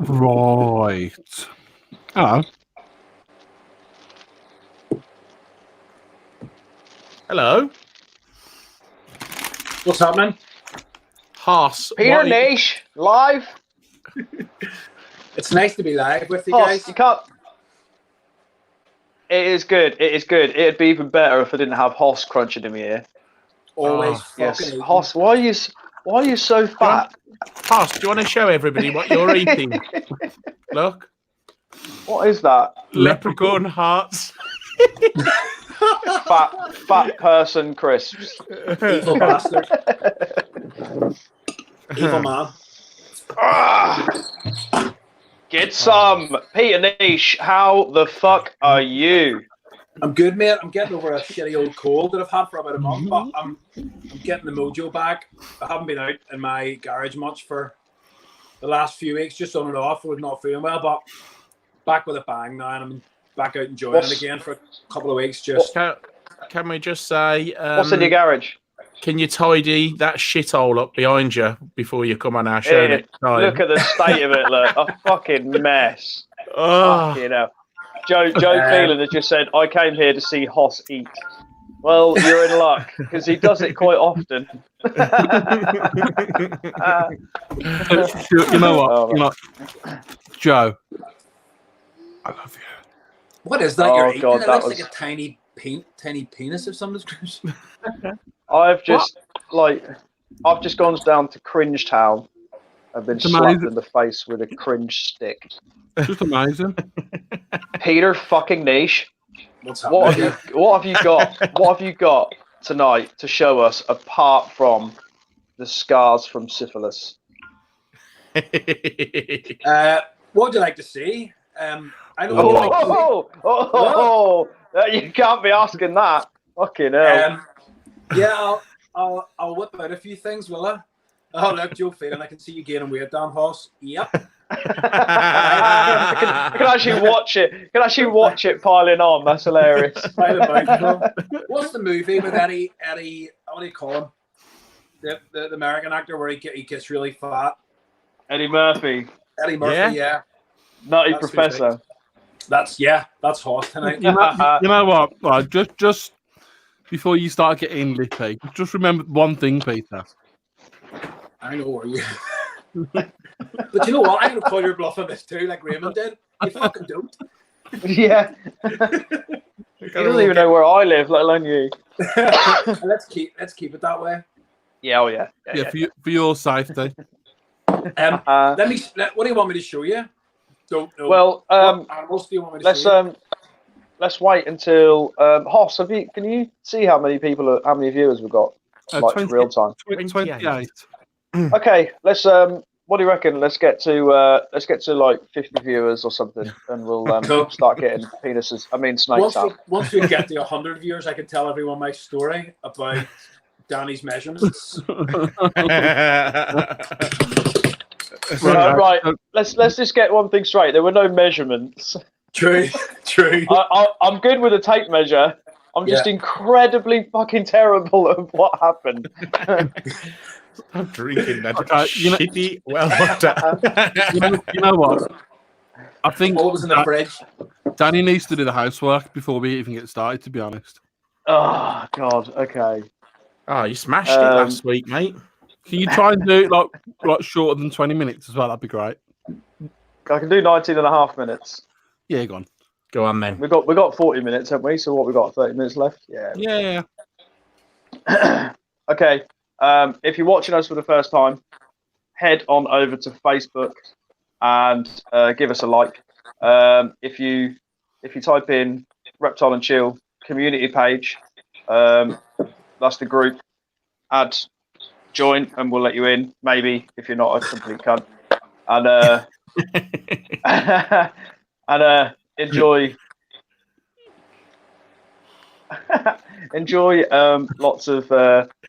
Right. Hello. Hello. What's happening? Haas. Peter Neish, live. It's nice to be live with you Haas, guys. you can't. It is good. It is good. It'd be even better if I didn't have Hoss crunching in my ear. Always Yes, fucking eating. Hoss, why are you so fat? Haas, do you want to show everybody what you're eating? Look. What is that? Leprechaun hearts. Fat person crisps. Evil bastard. Evil man. Get some. Peter Neish, how the fuck are you? I'm good, mate. I'm getting over a shitty old cold that I've had for about a month, but I'm getting the mojo back. I haven't been out in my garage much for the last few weeks, just on and off with not feeling well, but back with a bang now, and I'm back out enjoying it again for a couple of weeks. Just can we just say, what's in your garage? Can you tidy that shithole up behind you before you come on our show next time? Look at the state of it. Look, a fucking mess. Oh. You know, Joe Phelan has just said, "I came here to see Hoss eat." Well, you're in luck because he does it quite often. You know what? Oh, you know, Joe, I love you. what is that? Oh, You're eating? God, It that looks was- like a tiny penis of some description. I've just gone down to Cringe Town. I've been It's slapped amazing. in the face with a cringe stick. Just amazing. Peter fucking Neish, What's happening? what have you got tonight to show us apart from the scars from syphilis? What would you like to see? I don't know. You can't be asking that. Fucking hell. Yeah, I'll whip out a few things, will I? Oh, look, Joe Phelan, I can see you gaining weight down, Hoss. Yep. I can actually watch it. Can actually watch it piling on. That's hilarious. What's the movie with Eddie? What do you call him? The American actor where he gets really fat. Eddie Murphy, Eddie Murphy, yeah. Nutty That's Professor. That's Hoss tonight. You know what? Right, just before you start getting lippy, just remember one thing, Peter. I know where you. But you know what? I'm gonna call your bluff on this too, like Raymond did. You fucking don't. Yeah. He doesn't even know where I live, let alone you. Let's keep it that way. Yeah, oh yeah. Yeah, for your safety. What do you want me to show you? Don't know. Well, what animals do you want me to show you? let's wait until Hoss. Can you see how many viewers we've got? Like 20, real time. 28. Okay, let's what do you reckon? Let's get to like 50 viewers or something, and we'll start getting snakes out. Once we get to 100 viewers, I can tell everyone my story about Danny's measurements. Right, let's just get one thing straight. There were no measurements. True. I'm good with a tape measure. I'm just incredibly fucking terrible at what happened. I'm drinking that shitty water. You know what? I think What was in the fridge? Danny needs to do the housework before we even get started, to be honest. Oh, God. Okay. Oh, you smashed it last week, mate. Can you try and do it like shorter than 20 minutes as well? That'd be great. I can do 19 and a half minutes. Yeah, go on. Go on, then. We got 40 minutes, haven't we? So what, we got 30 minutes left? Yeah. Yeah. Okay. If you're watching us for the first time, head on over to Facebook and give us a like. If you type in Reptile and Chill community page, that's the group. Add, join, and we'll let you in. Maybe if you're not a complete cunt, and enjoy. Enjoy lots of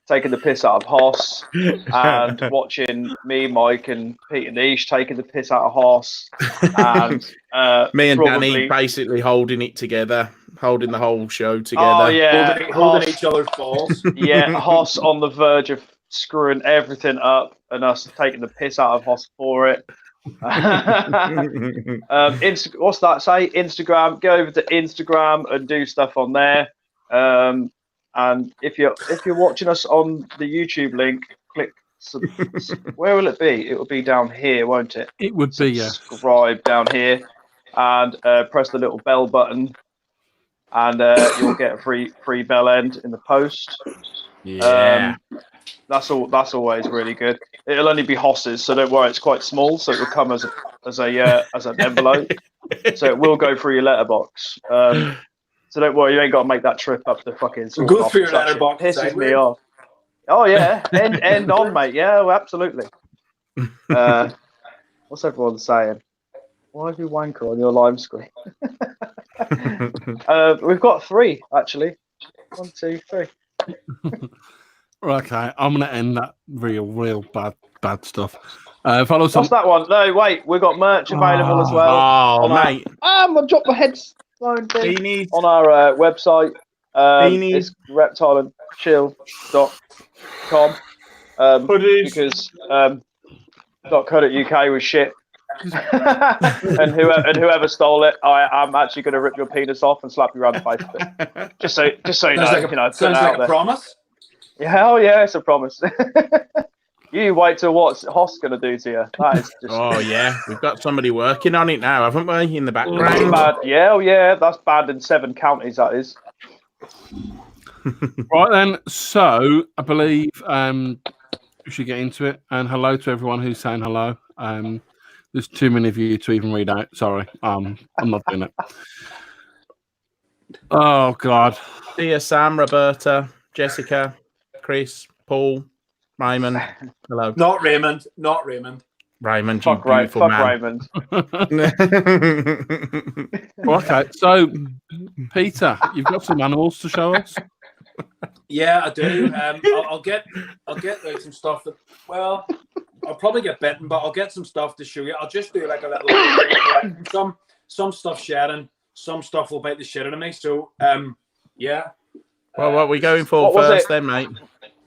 taking the piss out of Hoss and watching me, Mike, and Peter Neish taking the piss out of Hoss, and me and Danny basically holding it together, holding the whole show together. Oh yeah, holding each other's balls. Yeah, Hoss on the verge of screwing everything up, and us taking the piss out of Hoss for it. What's that say? Instagram. Go over to Instagram and do stuff on there. And if you're watching us on the YouTube link, click. Where will it be? It will be down here, won't it? It would be, yeah. Subscribe down here, and press the little bell button, and you'll get a free bell end in the post. Yeah. That's always really good. It'll only be Hoss's, so don't worry. It's quite small, so it will come as an envelope. So it will go through your letterbox. So don't worry, you ain't got to make that trip up the fucking. Go through your letterbox. Pisses me off. Oh yeah, end on, mate. Yeah, well, absolutely. What's everyone saying? Why have you wanker on your live screen? We've got 3 actually. 1, 2, 3. Okay, I'm gonna end that real bad stuff. Follow some. What's that one? No, wait, we've got merch available as well. Oh, mate. I'm gonna drop my headphone thing Beanies. on our website. Beanies. It's reptileandchill.com. Because .co.uk was shit. and whoever stole it, I'm actually going to rip your penis off and slap you around the face with it. Just so you know, Sounds like a promise. Yeah, oh yeah, it's a promise. You wait till what Hoss going to do to you. That is just... Oh yeah, we've got somebody working on it now, haven't we? In the That's background. bad. Yeah, oh yeah, that's banned in 7 counties. That is. Right then, so I believe we should get into it. And hello to everyone who's saying hello. There's too many of you to even read out. Sorry, I'm not doing it. Oh God. See you, Sam, Roberta, Jessica, Chris, Paul, Raymond. Hello. Not Raymond. Not Raymond. Raymond, Fuck, you beautiful fuck man. Raymond. Okay, so Peter, you've got some animals to show us. Yeah, I do. I'll get like some stuff that. Well, I'll probably get bitten, but I'll get some stuff to show you. I'll just do like a little some stuff shedding, some stuff will bite the shit out of me. So yeah. Well, what are we going for first then, mate?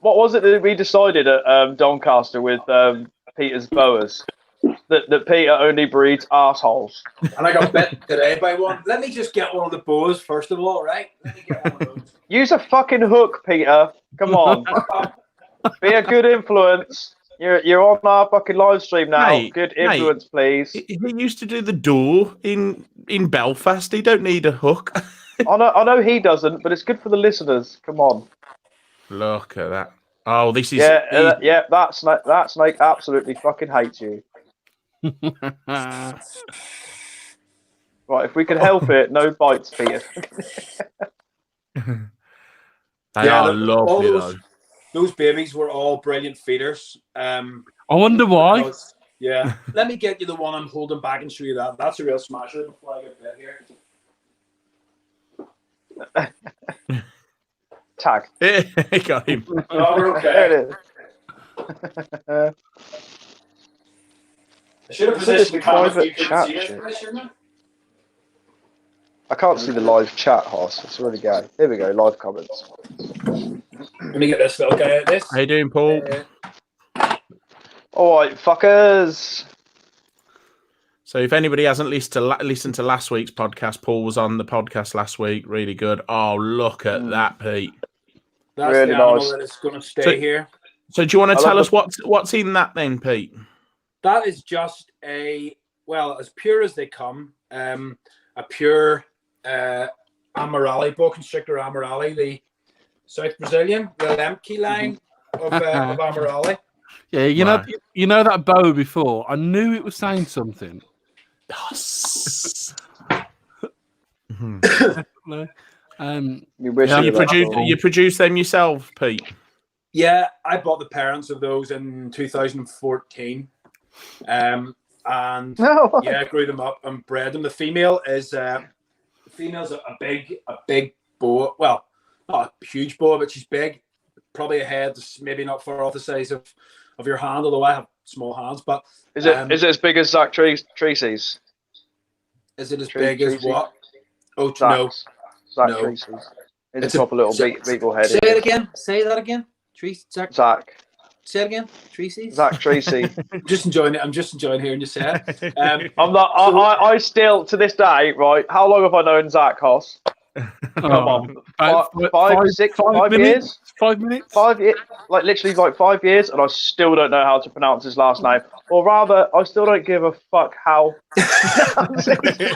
What was it that we decided at Doncaster with Peter's boas? That Peter only breeds arseholes. And I got bitten today by one. Let me just get one of the boas first of all, right? Let me get one of those. Use a fucking hook, Peter. Come on. Be a good influence. You're on our fucking live stream now. Mate, good influence, please. He used to do the door in Belfast. He don't need a hook. I know he doesn't, but it's good for the listeners. Come on. Look at that. Oh, this is... Yeah, that snake absolutely fucking hates you. Right, if we can help it, no bites, Peter. They are lovely, though. Those babies were all brilliant feeders. I wonder why. Yeah. Let me get you the one I'm holding back and show you that. That's a real smasher before I get bit here. Tag. He got him. Oh, we're okay. There it is. I should have positioned the camera so you couldn't chat see it, shit. shouldn't I? I can't see the live chat, Hoss. It's really gay. Here we go, live comments. Let me get this little guy out of this. How you doing, Paul? All right, fuckers. So if anybody hasn't listened to last week's podcast, Paul was on the podcast last week. Really good. Oh, look at that, Pete. That's really the animal nice. that is going to stay here. So do you want to tell us what's in that then, Pete? That is just as pure as they come. A pure Amarali, boa constrictor Amarali, the South Brazilian, the Lemke line of Amarali. Yeah, you know that bow before. I knew it was saying something. You produce them yourself, Pete? Yeah, I bought the parents of those in 2014. And I grew them up and bred them. The female is female's a big boa. Well, not a huge boa, but she's big. Probably a head that's maybe not far off the size of your hand, although I have small hands. But is it as big as Zach Treacy's? Is it as big as what? Oh Zach, no, Zach no. Treacy's. It's a proper little beagle head. Say it again. Say that again. Zach. Say it again. Tracy. Zach Tracy. I'm just enjoying it. I'm just enjoying hearing you say it. I'm not. I still to this day, right? How long have I known Zach Hoss? Come on, five years. 5 minutes. 5 years, like literally like 5 years, and I still don't know how to pronounce his last name, or rather, I still don't give a fuck how.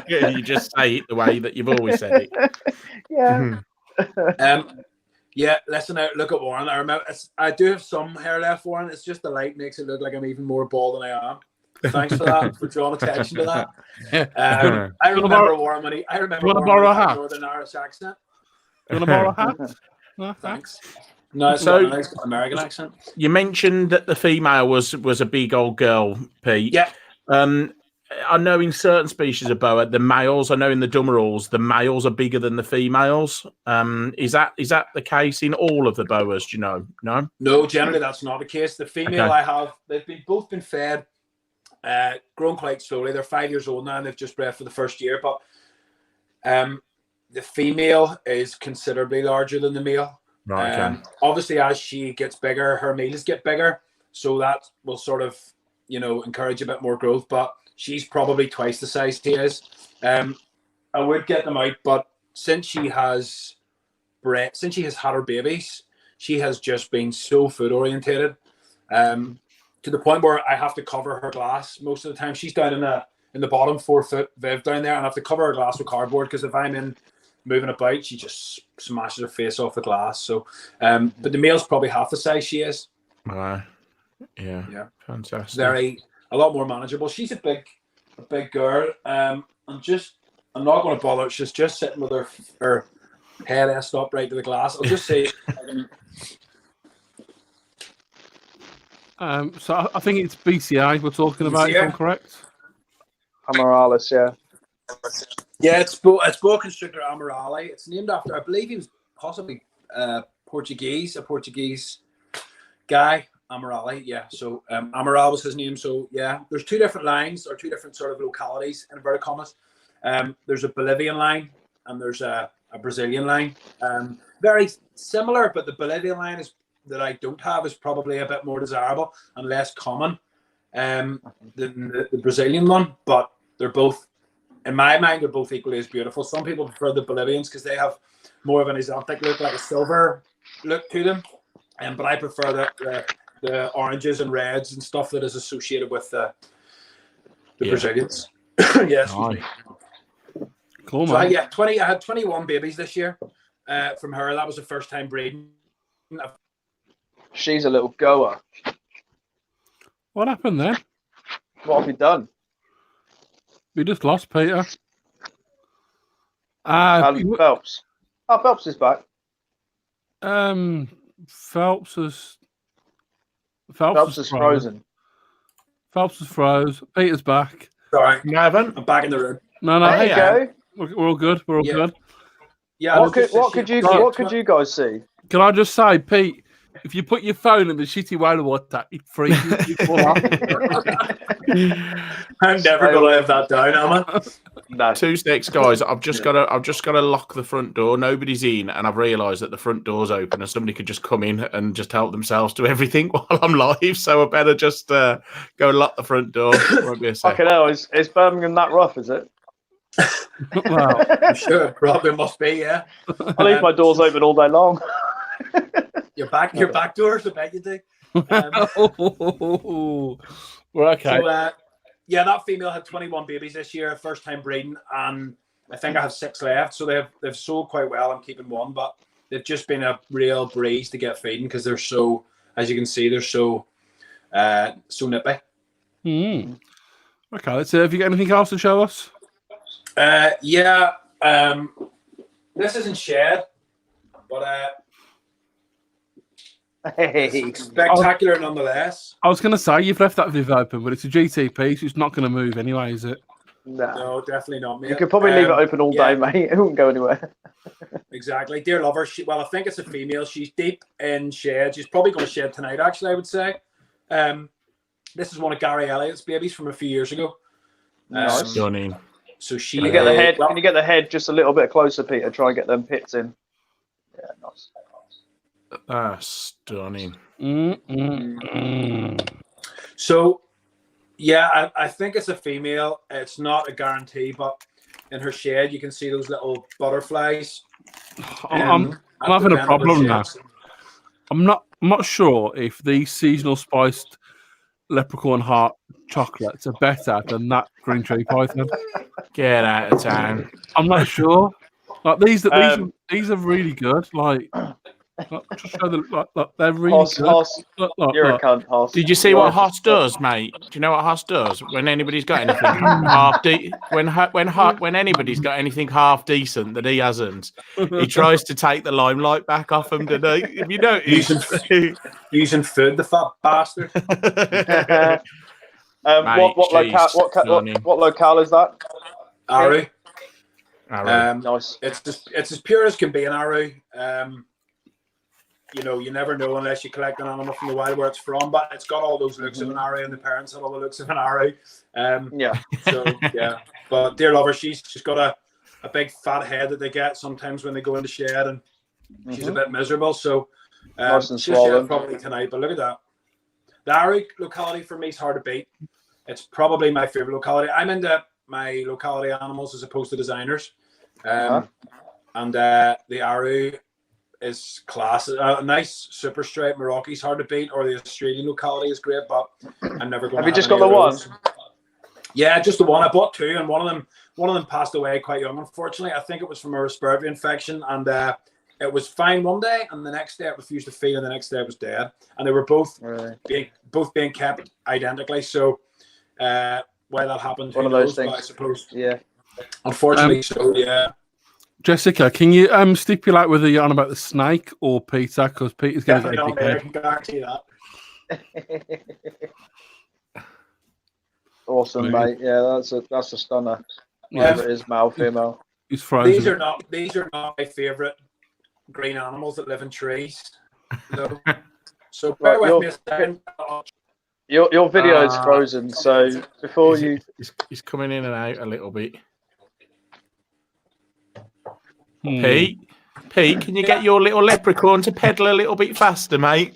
You just say it the way that you've always said it. Yeah. Yeah, listen out. Look at Warren. I remember. I do have some hair left, Warren. It's just the light makes it look like I'm even more bald than I am. Thanks for that, for drawing attention to that. I remember Warren when I remember Warren when he had a Northern Irish accent. You want to borrow a hat? No, thanks. No, it's So- not a nice American accent. You mentioned that the female was a big old girl, Pete. Yeah. I know in certain species of boa, the males, I know in the Dummeralls, the males are bigger than the females. Is that the case in all of the boas? Do you know? No? No, generally that's not the case. The female Okay. I have, they've both been fed, grown quite slowly. They're 5 years old now and they've just bred for the first year. But the female is considerably larger than the male. Right, okay. Obviously, as she gets bigger, her males get bigger. So that will sort of, encourage a bit more growth. But she's probably twice the size he is. I would get them out, but since she has had her babies, she has just been so food orientated, to the point where I have to cover her glass most of the time. She's down in the bottom 4 foot viv down there, and I have to cover her glass with cardboard because if I'm in moving about, she just smashes her face off the glass. So, but the male's probably half the size she is. Yeah, fantastic. A lot more manageable. She's a big girl. I'm not going to bother. She's just sitting with her head ass up right to the glass. I'll just say. So I think it's BCI we're talking about, if I'm correct. Amaralis, yeah. Yeah, it's boa constrictor Amarali. It's named after, I believe he was possibly a Portuguese guy. Amarali, yeah. So Amaral was his name. So yeah, there's 2 different lines or 2 different sort of localities in inverted commas. There's a Bolivian line and there's a Brazilian line. Very similar, but the Bolivian line that I don't have is probably a bit more desirable and less common than the Brazilian one. But they're both, in my mind, they're both equally as beautiful. Some people prefer the Bolivians because they have more of an exotic look, like a silver look to them. But I prefer the oranges and reds and stuff that is associated with the Brazilians. Yes. Cool, So man. I had 21 babies this year from her. That was the first time breeding. She's a little goer. What happened then? What have you done? We just lost Peter. Phelps. Oh, Phelps is back. Phelps is frozen. Phelps is froze. Peter's back. Sorry, You haven't? I'm back in the room. No, There you go. we're all good. We're all good. Yeah. What could you guys see? Can I just say, Pete, if you put your phone in the shitty whale water, it freezes you full off. I'm never going to live that down, am I? No. 2 sticks, guys. I've just got to lock the front door. Nobody's in, and I've realised that the front door's open, and somebody could just come in and just help themselves to everything while I'm live. So I better just go and lock the front door. Won't be a sec. Fucking hell, is Birmingham that rough? Is it? Wow. I'm sure it probably must be. Yeah. I leave my doors open all day long. Your back doors. I bet you do. We're okay. So, that female had 21 babies this year, first time breeding, and I think I have 6 left. So they've sold quite well. I'm keeping 1, but they've just been a real breeze to get feeding because they're so, as you can see, they're so nippy. Okay, let's see. Have you got anything else to show us? This isn't shed, but Hey. spectacular nonetheless. I was going to say, you've left that viv open, but it's a GTP, so it's not going to move anyway, is it? No. No, definitely not, mate. You could probably leave it open all day, mate. It wouldn't go anywhere. Exactly. Dear lover, I think it's a female. She's deep in shed. She's probably going to shed tonight, actually, I would say. This is one of Gary Elliott's babies from a few years ago. Nice. Stunning. So she Can you get the head? Can you get the head just a little bit closer, Peter? Try and get them pits in. Yeah, nice. Stunning. So, yeah, I think it's a female. It's not a guarantee, but in her shed, you can see those little butterflies. I'm having a problem now. I'm not sure if these seasonal spiced leprechaun heart chocolates are better than that green tree python. Get out of town. I'm not sure. Like these are really good. Like just show the like they're really Hoss, good. Hoss, Look, you're a cunt, Hoss. Did you see what Hoss does, mate? Do you know what Hoss does when anybody's got anything when anybody's got anything half decent that he hasn't? He tries to take the limelight back off him. Today, if you notice, using food, the fat bastard. Mate, what locale is that? Aru. Nice. It's as pure as can be in Aru. You know, you never know unless you collect an animal from the wild where it's from, but it's got all those looks of an Aru, and the parents have all the looks of an Aru. Yeah. So yeah, but dear lover, she's got a big fat head that they get sometimes when they go in the shed, and she's a bit miserable. So Nice and she'll swollen. shed probably tonight. But look at that. The Aru locality for me is hard to beat. It's probably my favorite locality. I'm into my locality animals as opposed to designers. And the Aru is class. A nice super stripe Merauke's hard to beat, or the Australian locality is great, but I'm never going to Have you just got the one? Yeah, just the one. I bought two, and one of them passed away quite young, unfortunately. I think it was from a respiratory infection, and it was fine one day, and the next day it refused to feed, and the next day it was dead. And they were both being kept identically. So why that happened, One who of those knows, but things. I suppose. Yeah. Unfortunately, so yeah. Jessica, can you stipulate whether you're on about the snake or Peter? Because Peter's going to Definitely get not there. I can guarantee that. Awesome, mate. Yeah, that's a stunner. Whatever it is, male, female. He's frozen. These are not my favourite green animals that live in trees. No. So bear with me a second. Your video is frozen, so before you... He's coming in and out a little bit. Pete, can you get your little leprechaun to pedal a little bit faster, mate?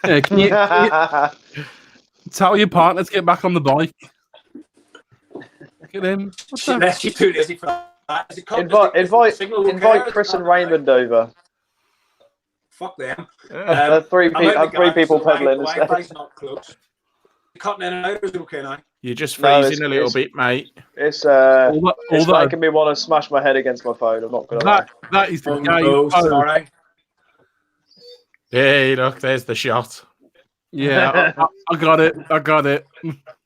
Yeah, can you tell your partner to get back on the bike? Get him. She's too lazy for that. Invite Chris and Raymond over. Fuck them. Three people pedaling. The Wi-Fi's not close. Cutting in and out, or is it okay now? You're just freezing a little bit, mate. It's making me want to smash my head against my phone. I'm not gonna lie. That is the game. Sorry. Hey, look, there's the shot. Yeah, I got it. I got it.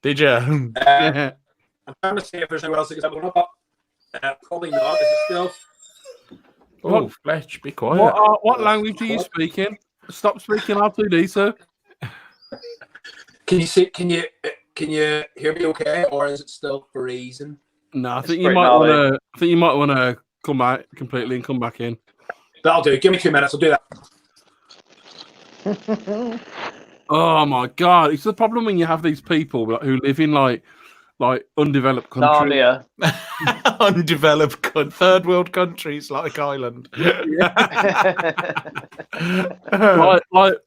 Did you? Yeah. I'm trying to see if there's anywhere else I can put up. Probably not. Is it still? Oh, Fletch, be quiet. What language are you speaking? Stop speaking R2D, sir. Can you see? Can you hear me okay, or is it still freezing? No, I think you might want to. I think you might want to come out completely and come back in. That'll do. Give me 2 minutes. I'll do that. Oh my god! It's the problem when you have these people who live in like undeveloped countries. Narnia. Undeveloped third world countries like Ireland.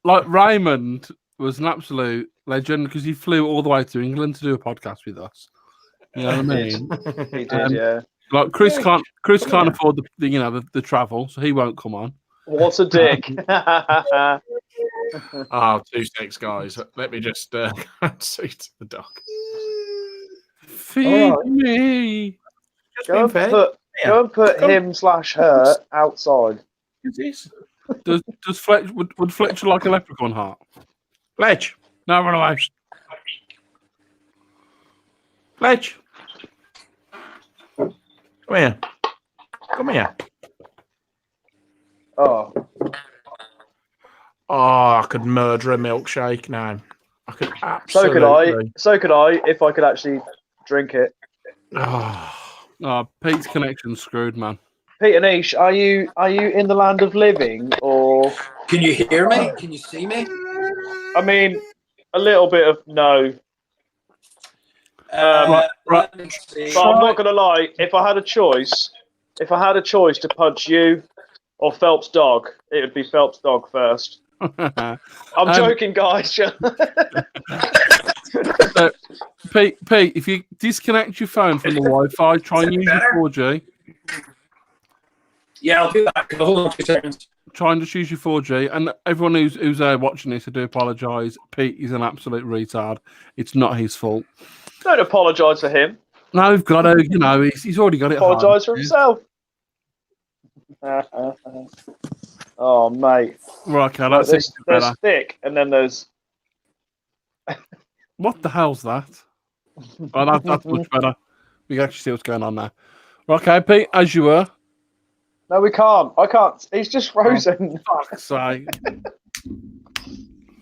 like Raymond was an absolute legend because he flew all the way to England to do a podcast with us. You know what I mean? He did, yeah. Like Chris can't afford the travel, so he won't come on. What a dick! 2 seconds, guys. Let me just see to the dog. Feed me. Go and put him/her outside. Does Fletch would Fletcher like a leprechaun heart? Fletch, no, run away. Fletch, come here. Come here. Oh, I could murder a milkshake now. I could absolutely. So could I if I could actually drink it. Oh, Pete's connection's screwed, man. Pete and Neish, are you in the land of living, or can you hear me? Can you see me? I mean, a little bit of no. Right. But I'm not gonna lie. If I had a choice to punch you or Phelps' dog, it would be Phelps' dog first. I'm joking, guys. Pete, if you disconnect your phone from the Wi-Fi, try and use your 4G. Yeah, I'll do that. Hold on 2 seconds. Try and just use your 4G. And everyone who's watching this, I do apologise. Pete is an absolute retard. It's not his fault. Don't apologise for him. No, we've got to. You know, he's already got it. Apologise for himself. Oh, mate. Right, okay, that's there's thick, and then there's. What the hell's that? Oh, that's much better. We can actually see what's going on now. Right, okay, Pete, as you were. No, we can't. I can't. He's just frozen. Oh, fuck's sake.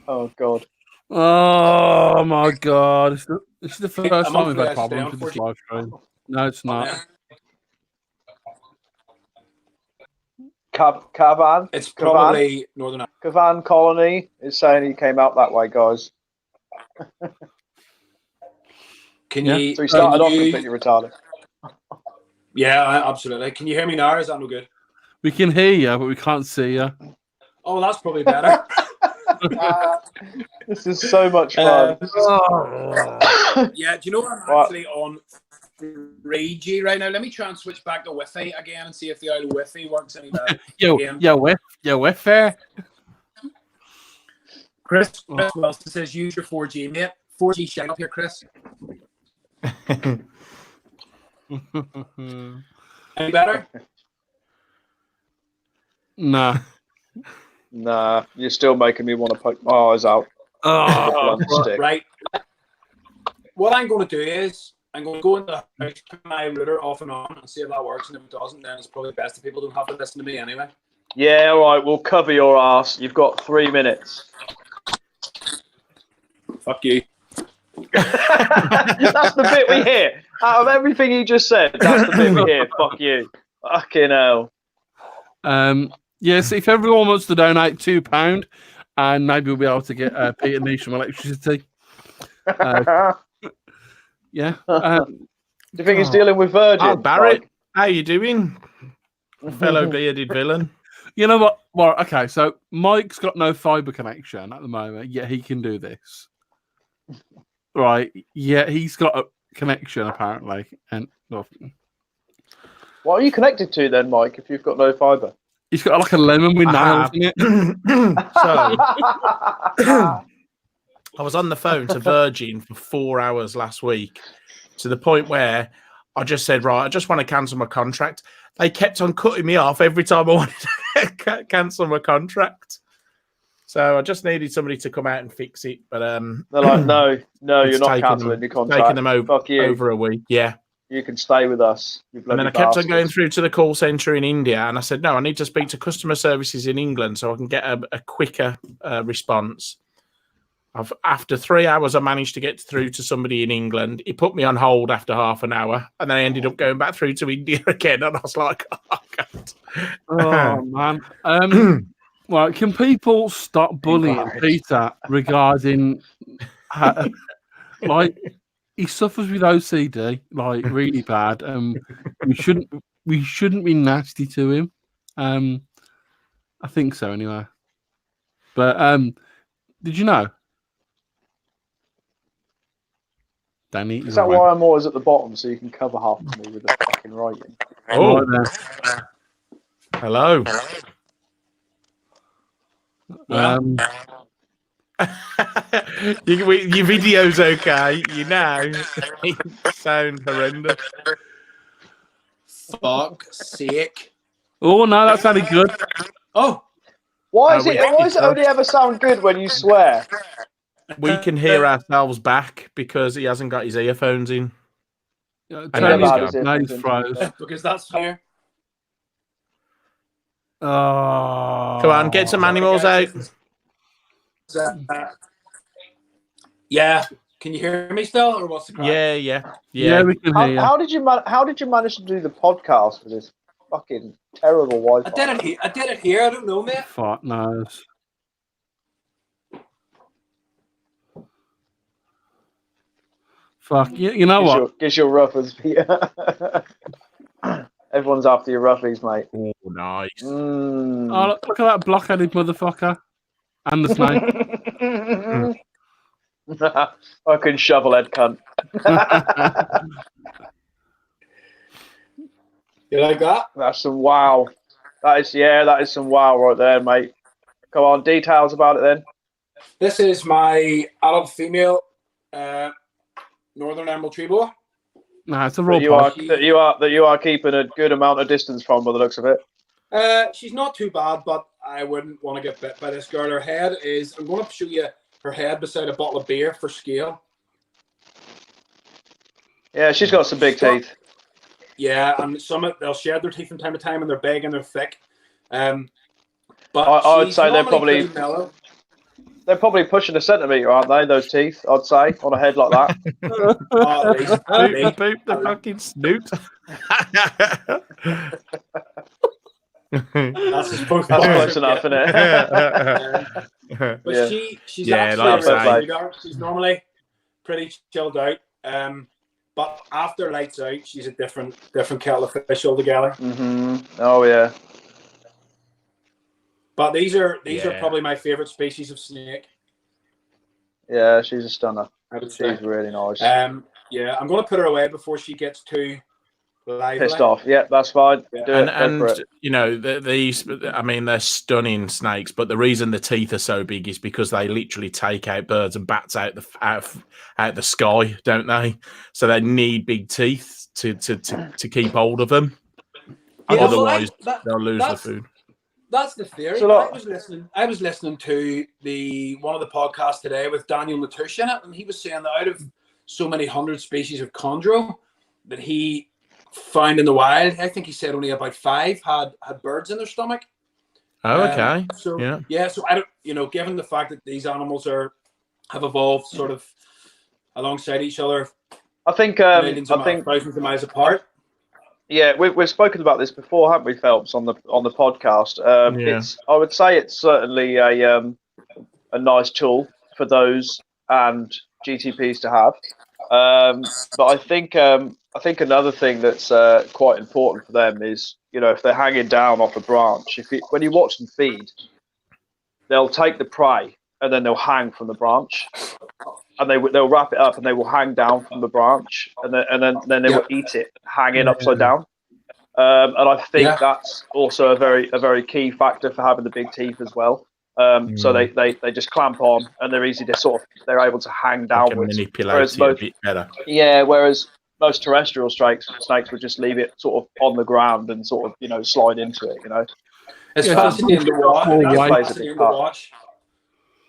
Oh, God. Oh, my God. This is the first time we've had problems with this live stream. No, it's not. Cavan. It's probably Northern Ireland. Cavan Colony is saying he came out that way, guys. Can you? So he started off completely retarded. Yeah, absolutely. Can you hear me now? Or is that no good? We can hear you, but we can't see you. Oh, that's probably better. This is so much fun. Yeah, do you know I'm actually on 3G right now? Let me try and switch back to Wi-Fi again and see if the old Wi-Fi works any better. Wi-Fi. Chris Wilson says use your 4G, mate. 4G shut up here, Chris. Any better? Nah. Nah, you're still making me want to poke my eyes out. Oh, right. What I'm going to do is I'm going to go into the house, turn my router off and on, and see if that works. And if it doesn't, then it's probably best if people don't have to listen to me anyway. Yeah, all right. We'll cover your ass. You've got 3 minutes. Fuck you. That's the bit we hear. Out of everything you just said, that's the bit we hear. Fuck you. Fucking hell. Yes, if everyone wants to donate £2, and maybe we'll be able to get Pete and Neish some electricity. Yeah. Do you think he's dealing with Virgin? Oh, Barrett, how you doing? Fellow bearded villain. You know what? Well, okay, so Mike's got no fibre connection at the moment, yet he can do this. Right, yeah, he's got a connection apparently. And well, what are you connected to then, Mike, if you've got no fibre? He's got like a lemon with nails in it. So, I was on the phone to Virgin for 4 hours last week, to the point where I just said, right, I just want to cancel my contract. They kept on cutting me off every time I wanted to cancel my contract. So I just needed somebody to come out and fix it. But they're like, no, you're not cancelling your contract. Taking them over a week. Yeah. You can stay with us. And then I kept on going through to the call centre in India, and I said, no, I need to speak to customer services in England so I can get a quicker response. After 3 hours, I managed to get through to somebody in England. He put me on hold after half an hour, and then I ended up going back through to India again, and I was like, oh, God. Oh, man. Well, can people stop bullying Peter regarding like he suffers with OCD, like really bad. We shouldn't be nasty to him. I think so anyway. But did you know? Danny, is that why I'm always at the bottom so you can cover half of me with the fucking writing? Oh, hello. Your video's okay, you know. Sound horrendous. Fuck's sake. Oh no, that sounded good. Oh, why does it only ever sound good when you swear? We can hear ourselves back because he hasn't got his earphones in. Now he's froze. Because that's fair. Oh, come on, get some animals out. Yeah, can you hear me still, or what's the crack? Yeah. We can hear you. How did you manage to do the podcast with this fucking terrible Wi-Fi? I did it here. I don't know, mate. Fuck knows. Fuck you know what? Gives your roughies. Everyone's after your roughies, mate. Oh, nice. Oh, look at that blockheaded motherfucker. And the snake. Fucking shovelhead cunt. You like that? That's some wow. That is some wow right there, mate. Come on, details about it then. This is my adult female Northern Emerald Tree Boa. Nah, it's a raw That you are keeping a good amount of distance from, by the looks of it. She's not too bad, but I wouldn't want to get bit by this girl. Her head is. I'm going to show you her head beside a bottle of beer for scale. Yeah, she's got some big teeth. Yeah, and they'll shed their teeth from time to time, and they're big and they're thick. But I would say they're probably pushing a centimetre, aren't they? Those teeth, I'd say, on a head like that. Boop the fucking snoot. That's close enough, isn't it? But she's actually she's normally pretty chilled out. But after lights out, she's a different kettle of fish altogether. Oh yeah. But these are probably my favorite species of snake. Yeah, she's a stunner. She's really nice. Yeah, I'm going to put her away before she gets too lively. Pissed off. Yeah, that's fine. Yeah. And you know, these, I mean, they're stunning snakes, but the reason the teeth are so big is because they literally take out birds and bats out the sky, don't they? So they need big teeth to keep hold of them. Yeah, otherwise, they'll lose the food. That's the theory. So I was listening to one of the podcasts today with Daniel Latouche in it, and he was saying that out of so many hundred species of chondro that he found in the wild, I think he said only about 5 had birds in their stomach. Oh, okay. So I don't, given the fact that these animals have evolved sort of alongside each other, I think thousands of miles apart. Yeah, we've spoken about this before, haven't we, Phelps, on the podcast? I would say it's certainly a nice tool for those and GTPs to have. But I think another thing that's quite important for them is, if they're hanging down off a branch, when you watch them feed, they'll take the prey and then they'll hang from the branch, and they'll wrap it up and they will hang down from the branch, and then they will eat it hanging upside down. And I think that's also a very key factor for having the big teeth as well. So they just clamp on and they're easy to they're able to hang downwards. Manipulate it a bit better. Yeah, whereas most terrestrial snakes would just leave it sort of on the ground and sort of slide into it. It's fascinating to watch.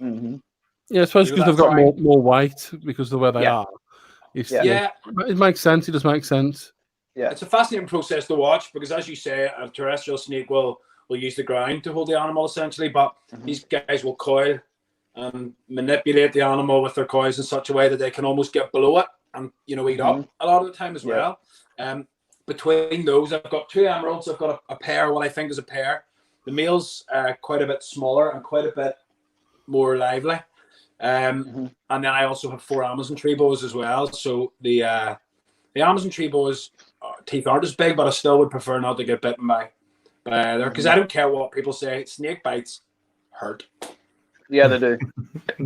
Yeah, I suppose because they've got more weight because of the way they are. It makes sense. It does make sense. Yeah, it's a fascinating process to watch because, as you say, a terrestrial snake will use the ground to hold the animal essentially, but these guys will coil and manipulate the animal with their coils in such a way that they can almost get below it and eat up a lot of the time as well. Between those, I've got 2 emeralds. I've got a pair, what I think is a pair. The male's quite a bit smaller and quite a bit more lively. And then I also have 4 Amazon tree boas as well. So the Amazon tree boas teeth aren't as big, but I still would prefer not to get bitten by there, because I don't care what people say. Snake bites hurt. Yeah, they do.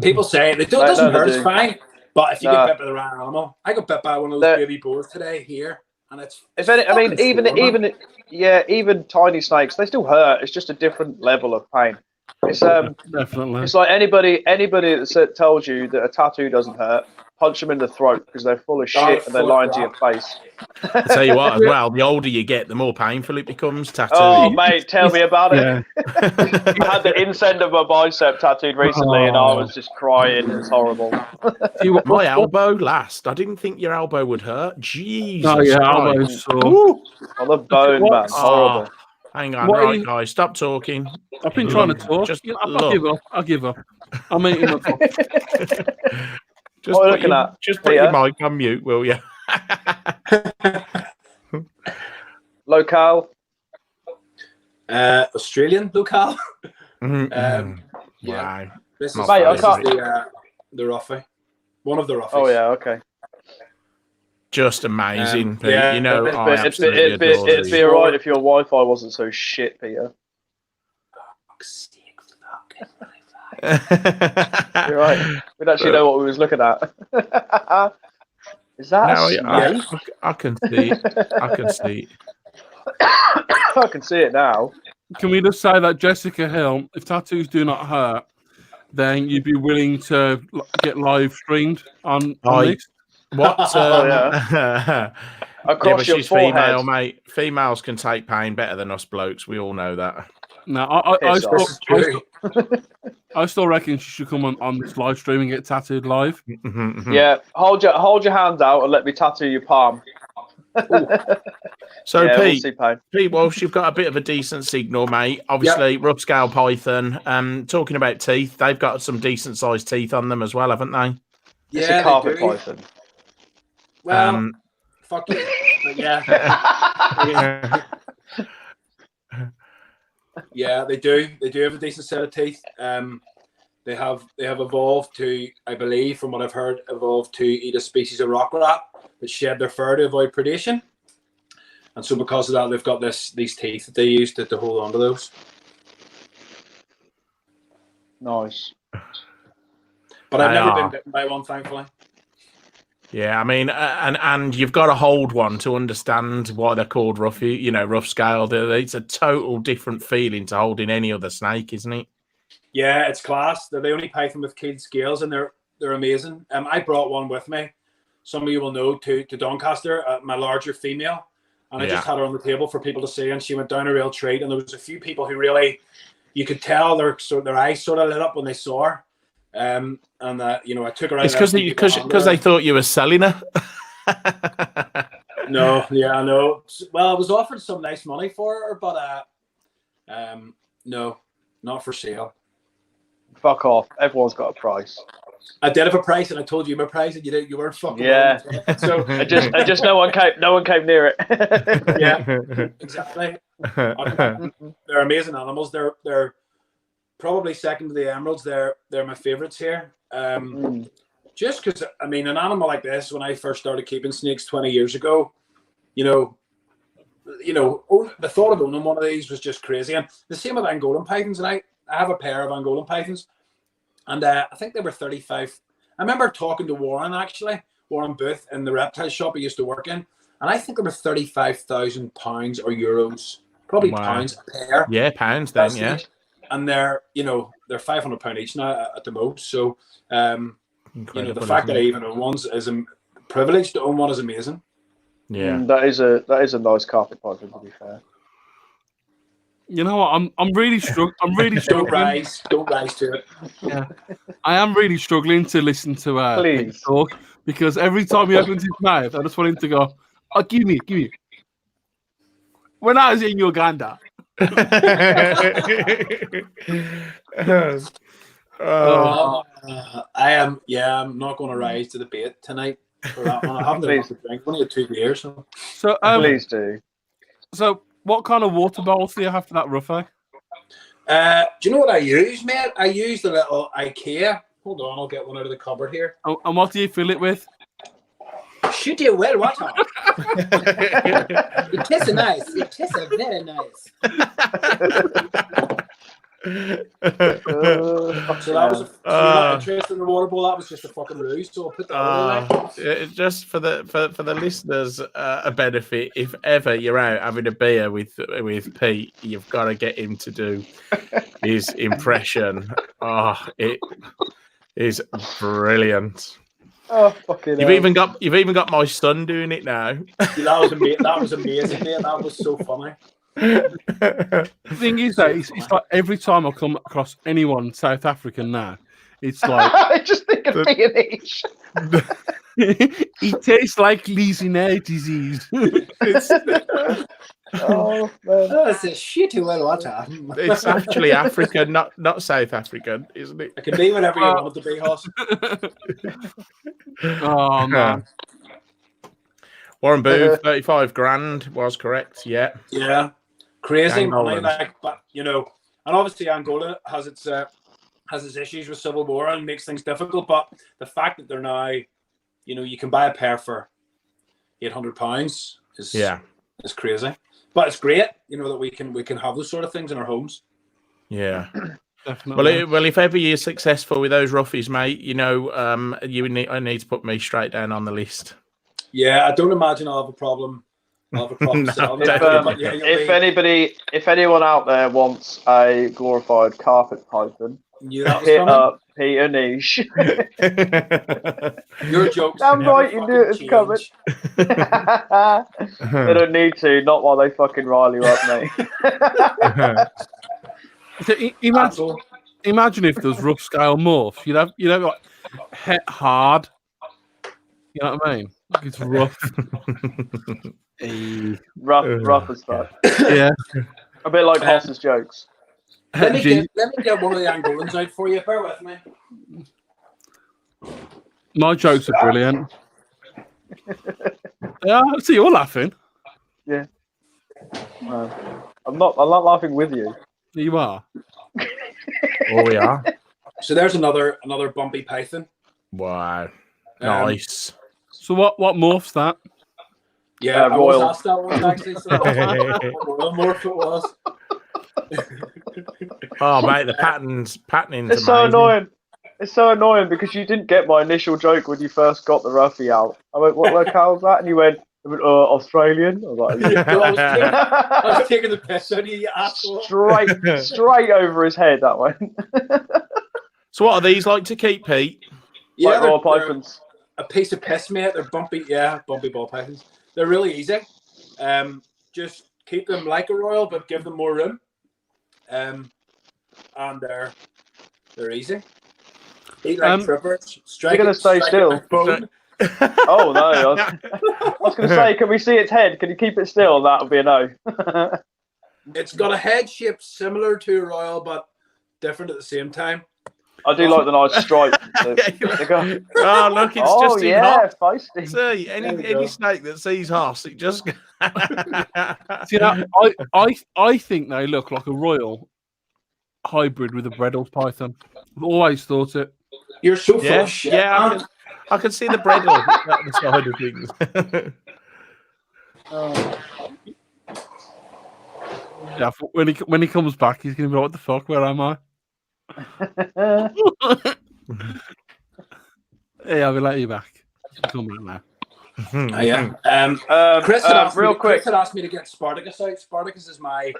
People say it doesn't hurt. It's fine. But if you get bit by the wrong animal, I got bit by one of those baby boas today here, and it's. Even tiny snakes, they still hurt. It's just a different level of pain. It's definitely. It's like anybody that tells you that a tattoo doesn't hurt, punch them in the throat because they're full of shit and they're lying to your face. I tell you what, as well, the older you get, the more painful it becomes. Tattoo. Oh, mate, tell me about it. I had the inside of my bicep tattooed recently, and I was just crying. It's horrible. My elbow last. I didn't think your elbow would hurt. Jesus. Oh yeah, elbow's sore. On the bone, man. Horrible. Hang on, right, guys, stop talking. I've been trying to talk. I'll give up. I'm eating up. Just put your mic on mute, will you? Locale. Australian locale. Wow. This is the Ruffy. One of the Ruffies. Oh yeah, okay. Just amazing. Yeah, it'd be alright if your Wi-Fi wasn't so shit, Peter. You're right. We don't actually know what we was looking at. Is that a snake? I can see it. I can see it. I can see it now. Can we just say that Jessica Hill, if tattoos do not hurt, then you'd be willing to get live streamed on this? What? Across your she's forehead. female, mate. Females can take pain better than us blokes. We all know that. No, I still reckon she should come on this live stream and get tattooed live. Yeah, hold your hands out and let me tattoo your palm. So yeah, Pete Walsh, you've got a bit of a decent signal, mate. Obviously, rough scale python. Talking about teeth, they've got some decent sized teeth on them as well, haven't they? Yeah, it's a carpet python. Well, fuck you. But yeah. Yeah, they do. They do have a decent set of teeth. They have evolved to, I believe, from what I've heard, evolved to eat a species of rock rat that shed their fur to avoid predation. And so because of that, they've got these teeth that they use to hold on to those. Nice. But I've never been bitten by one, thankfully. Yeah, I mean, and you've got to hold one to understand why they're called rough scale. It's a total different feeling to holding any other snake, isn't it? Yeah, it's class. They're the only python with keeled scales, and they're amazing. I brought one with me. Some of you will know to Doncaster, my larger female, and I just had her on the table for people to see, and she went down a real treat. And there was a few people who really, you could tell their eyes sort of lit up when they saw her. I took her out. It's because they thought you were selling her. No, yeah, I know. Well, I was offered some nice money for her, but no, not for sale. Fuck off! Everyone's got a price. I did have a price, and I told you my price, and you weren't fucking. Yeah. So I just no one came near it. Yeah, exactly. They're amazing animals. They're probably second to the emeralds. They're my favorites here. Just because, I mean, an animal like this, when I first started keeping snakes 20 years ago, the thought of owning one of these was just crazy. And the same with Angolan pythons. And I have a pair of Angolan pythons, and I think they were 35. I remember talking to Warren Booth in the reptile shop he used to work in, and I think they were £35,000 or euros, probably pounds a pair. Yeah, pounds then, yeah. And they're £500 each now at the most. So the fact that I even own one's is a privilege. To own one is amazing. Yeah, that is a nice carpet python, to be fair. You know what? I'm really struggling. Don't rise to it. Yeah, I am really struggling to listen to Pete talk, because every time he opens his mouth, I just want him to go, "Oh, give me." When I was in Uganda. I'm not going to rise to the bait tonight for that one. I haven't had a drink. I've only had 2 beers. So please do. So what kind of water bowls do you have for that rougher? Do you know what I use, mate? I use the little IKEA. Hold on, I'll get one out of the cupboard here. And what do you fill it with? Shoot you well, what? It tastes nice. It tastes very nice. So that was interest in the water bowl. That was just a fucking ruse. So I'll put that away. Just for the listeners' a benefit, if ever you're out having a beer with Pete, you've got to get him to do his impression. It is brilliant. Oh, fucking You've even got my son doing it now. That was amazing, mate. That was so funny. The thing is that it's like every time I come across anyone South African now, it's like I just think of Neish. It tastes like Legionnaire's disease. Oh man, that's a shitty well water. It's actually African, not South African, isn't it? It can be whatever you want it to be, Hoss. Oh man. Warren Booth, 35 grand was correct. Yeah. Yeah. Crazy money, but and obviously Angola has its issues with civil war and makes things difficult. But the fact that they're now, you can buy a pair for £800 is crazy. But it's great, that we can have those sort of things in our homes. Yeah. Definitely. Well, if ever you're successful with those roughies, mate, you know, I need to put me straight down on the list. Yeah, I don't imagine I'll have a problem. I'll have a problem No, selling definitely. it. If anyone out there wants a glorified carpet python, Knew that was hit coming. up Peter Neish. Your jokes Damn never right, you knew it was fucking coming. change. They don't need to, not while they fucking rile you up, mate. So, imagine if there's rough scale morphs. You'd have like het hard. You know what I mean? Like it's rough. rough as fuck. Yeah. A bit like Hoss's jokes. Let me get one of the Angolans out for you. Bear with me. My jokes are brilliant. Yeah, I see you're laughing. Yeah. No, I'm not laughing with you. You are. Oh, we are. So there's another bumpy python. Wow. Nice. So what morphs that? Yeah, I Royal. was asked that once actually. So what royal morph it was. Oh, mate, the patterning. It's so annoying. It's so annoying because you didn't get my initial joke when you first got the roughie out. I went, "What locale was that?" And you went, "Australian." I was like, I was taking the piss out of you, asshole. straight over his head that went. So what are these like to keep, Pete? Yeah, like raw pythons. A piece of piss, mate. They're bumpy, bumpy ball pythons. They're really easy. Just keep them like a royal, but give them more room. And they're easy. Eat like trippers. You're gonna stay still. Oh no! I was going to say, can we see its head? Can you keep it still? That would be a no. It's got a head shape similar to a royal, but different at the same time. I do like the nice stripe. Oh, look, it's just in Hoss. Feisty. See, any snake that sees Hoss, it just. See, I think they look like a royal hybrid with a Bredl's python. I've always thought it. You're so full of shit. Yeah, I can see the Bredl at the side of things. Yeah, when he comes back, he's gonna be like, "What the fuck? Where am I?" Hey, I'll let you back. Come back now. Chris had asked real quick. Chris had asked me to get Spartacus out. Spartacus is my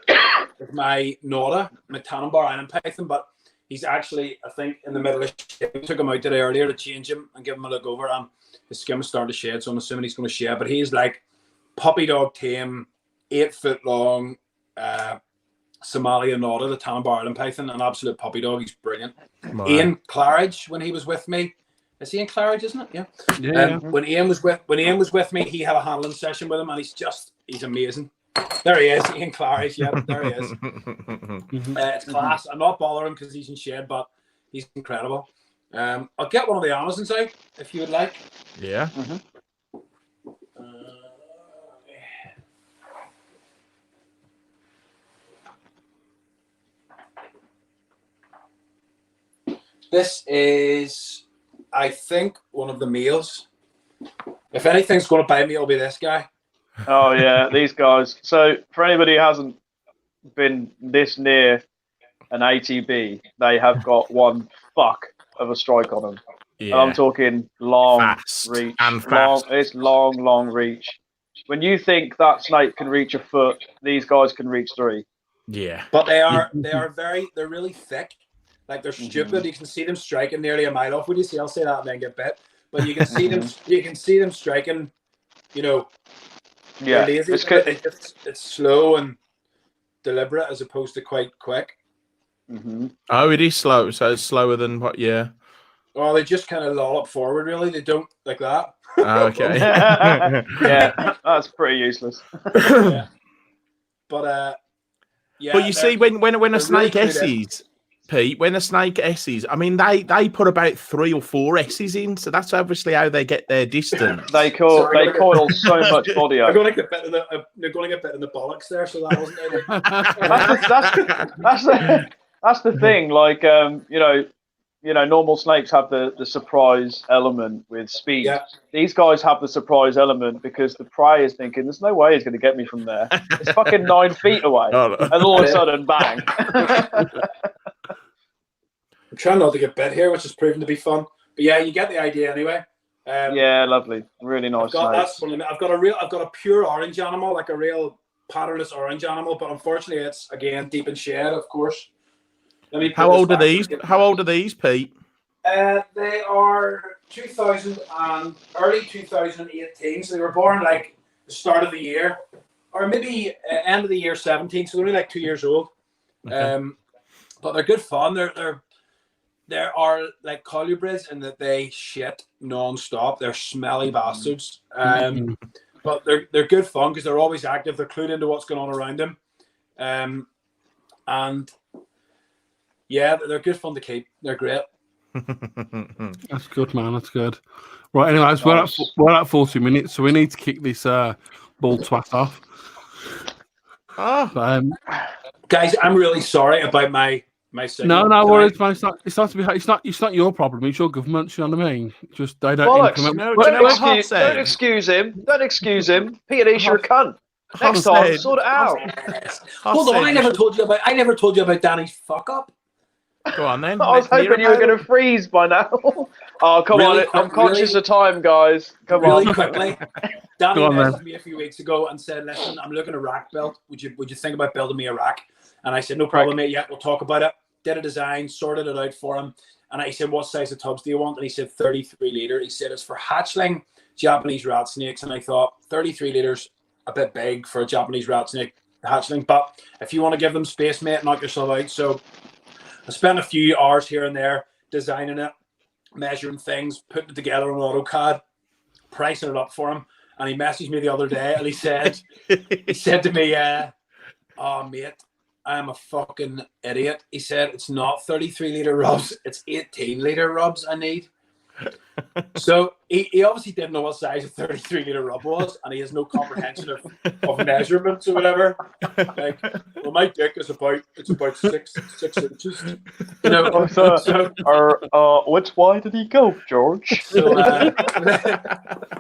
Nora, my Tannenbar Island Python, but he's actually, I think, in the middle of shit. We took him out today earlier to change him and give him a look over, and his skin was starting to shed, so I'm assuming he's going to shed. But he's like puppy dog tame, 8 foot long, Somalia Nora, the Tannenbar Island Python, an absolute puppy dog. He's brilliant. Wow. Ian Claridge, when he was with me. Is Ian Claridge, isn't it? Yeah. Yeah. When Ian was with me, he had a handling session with him, and he's amazing. There he is, Ian Claridge. Yeah, there he is. It's class. I'm not bothering because he's in shed, but he's incredible. I'll get one of the Amazons out if you would like. Yeah. This is, I think, one of the males. If anything's going to bite me, it'll be this guy. Oh yeah, these guys. So for anybody who hasn't been this near an ATB, they have got one fuck of a strike on them. Yeah. And I'm talking long Fast reach. and fast. It's long reach. When you think that snake can reach a foot, these guys can reach 3. Yeah. But they're really thick. Like they're stupid. You can see them striking nearly a mile off. Would you see? I'll say that and then get bit. But you can see them. You can see them striking. You know. Yeah. Lazy. It's slow and deliberate as opposed to quite quick. Oh, it is slow. So it's slower than what? Yeah. Oh, they just kind of loll up forward. Really, they don't like that. Oh, okay. Yeah, that's pretty useless. Yeah. But yeah. But you see, when a snake really S's, Pete, when a snake S's, I mean, they put about 3 or 4 S's in, so that's obviously how they get their distance. They coil so much body up. I'm going to get bit in the bollocks there, so that wasn't it. That's the thing. Like you know, normal snakes have the surprise element with speed. Yeah. These guys have the surprise element because the prey is thinking, "There's no way he's going to get me from there. It's fucking 9 feet away," and all of a sudden, bang. I'm trying not to get bit here, which is proving to be fun. But yeah, you get the idea anyway. Yeah, lovely, really nice. I've got a pure orange animal, like a real patternless orange animal, but unfortunately, it's again deep in shed, of course. How old are these? How old are these, Pete? They are 2000 and early 2018, so they were born like the start of the year, or maybe end of the year 17. So they're only like 2 years old. Okay. But they're good fun. There are like colubrids in that they shit non-stop. They're smelly bastards. But they're good fun because they're always active. They're clued into what's going on around them. And yeah, they're good fun to keep. They're great. That's good, man. That's good. Right, anyways, we're at 40 minutes, so we need to kick this ball twat off. Guys, I'm really sorry about my signal. No worries, man. It's not your problem. It's your government. You know what I mean? Just they don't implement. Don't excuse him. Don't excuse him. Peter Neish, you're a cunt. Next time, sort it out. Hold on, I never told you about Danny's fuck up. Go on then. I was hoping you were going to freeze by now. Oh, come on. I'm conscious of time, guys. Come on. Really quickly. Danny messaged me a few weeks ago and said, listen, I'm looking at a rack build. Would you think about building me a rack? And I said, no problem, mate. Yeah, we'll talk about it. Did a design, sorted it out for him. And I said, what size of tubs do you want? And he said, 33 litre. He said, it's for hatchling Japanese rat snakes. And I thought, 33 litres, a bit big for a Japanese rat snake hatchling. But if you want to give them space, mate, knock yourself out. So I spent a few hours here and there designing it, measuring things, putting it together on AutoCAD, pricing it up for him. And he messaged me the other day and he said to me, oh, mate, I'm a fucking idiot. He said, it's not 33 litre rubs, it's 18 litre rubs I need. So he obviously didn't know what size a 33 litre rub was, and he has no comprehension of measurements or whatever. Like, well, my dick is about 6 inches. You know, which way did he go, George? So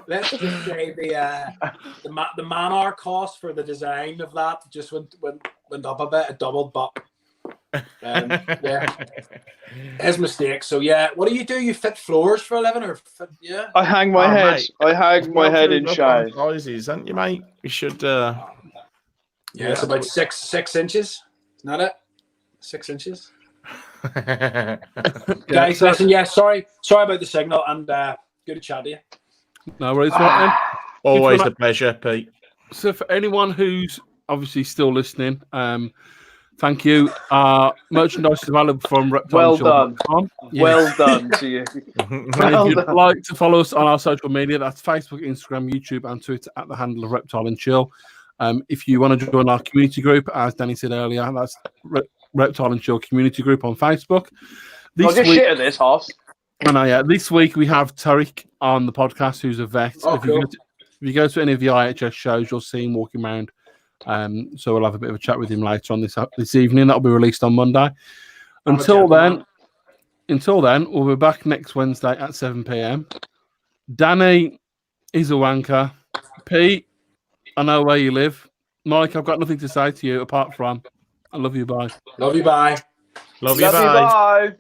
let's just say the man-hour cost for the design of that just went up a bit. It doubled, but yeah, his mistake. So yeah, what do? You fit floors for a living, or fit, yeah? I hang my head. Mate, I hang my head in shade. Sizes, aren't you, mate? We should. Yeah, it's about 6 inches. Isn't that it? 6 inches. Guys, listen. Yeah, sorry about the signal, and good to chat to you. No worries, man. Always a pleasure, Pete. So for anyone who's obviously still listening, thank you. Merchandise is available from reptileshow.com. Well done to you. If you'd like to follow us on our social media, that's Facebook, Instagram, YouTube, and Twitter at the handle of Reptile and Chill. If you want to join our community group, as Danny said earlier, that's Reptile and Chill community group on Facebook. Shit at this, Hoss. This week we have Tariq on the podcast, who's a vet. If you go to any of the IHS shows, you'll see him walking around. So we'll have a bit of a chat with him later on this evening. That'll be released on Monday. Until then, we'll be back next Wednesday at 7 p.m. Danny is a wanker. Pete, I know where you live. Mike, I've got nothing to say to you apart from I love you, bye. Love you, bye. Love you, bye.